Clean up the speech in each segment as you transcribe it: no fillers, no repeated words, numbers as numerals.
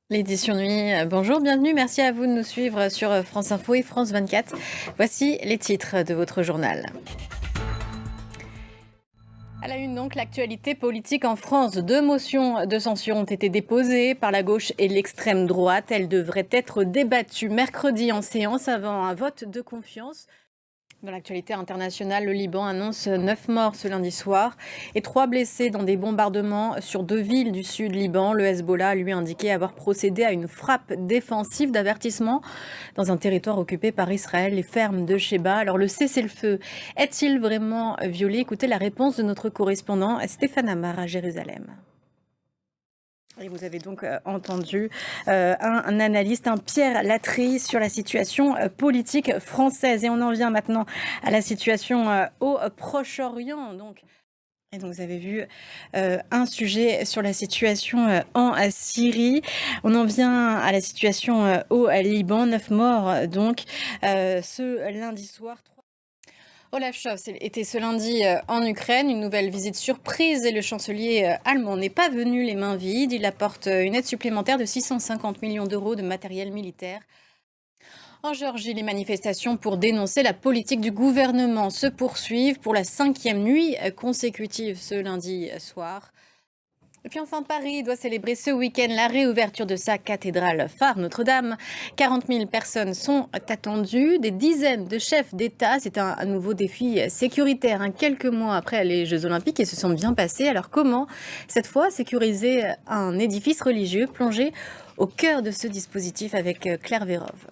L'édition nuit, bonjour, bienvenue, merci à vous de nous suivre sur France Info et France 24. Voici les titres de votre journal. À la une donc, l'actualité politique en France. 2 motions de censure ont été déposées par la gauche et l'extrême droite. Elles devraient être débattues mercredi en séance avant un vote de confiance. Dans l'actualité internationale, le Liban annonce 9 morts ce lundi soir et 3 blessés dans des bombardements sur 2 villes du sud Liban. Le Hezbollah a lui indiqué avoir procédé à une frappe défensive d'avertissement dans un territoire occupé par Israël, les fermes de Sheba. Alors le cessez-le-feu est-il vraiment violé? Écoutez la réponse de notre correspondant Stéphane Amar à Jérusalem. Et vous avez donc entendu un analyste, un Pierre Latry, sur la situation politique française. Et on en vient maintenant à la situation au Proche-Orient. Et donc vous avez vu un sujet sur la situation en Syrie. On en vient à la situation au Liban. 9 morts donc ce lundi soir. Olaf Scholz était ce lundi en Ukraine, une nouvelle visite surprise et le chancelier allemand n'est pas venu les mains vides. Il apporte une aide supplémentaire de 650 millions d'euros de matériel militaire. En Géorgie, les manifestations pour dénoncer la politique du gouvernement se poursuivent pour la 5e nuit consécutive ce lundi soir. Et puis enfin, Paris doit célébrer ce week-end la réouverture de sa cathédrale phare Notre-Dame. 40 000 personnes sont attendues, des dizaines de chefs d'État. C'est un nouveau défi sécuritaire, quelques mois après les Jeux Olympiques, et se sont bien passés. Alors comment, cette fois, sécuriser un édifice religieux plongé au cœur de ce dispositif avec Claire Vérove.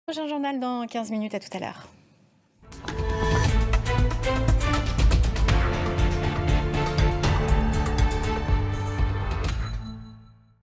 Prochain journal dans 15 minutes, à tout à l'heure.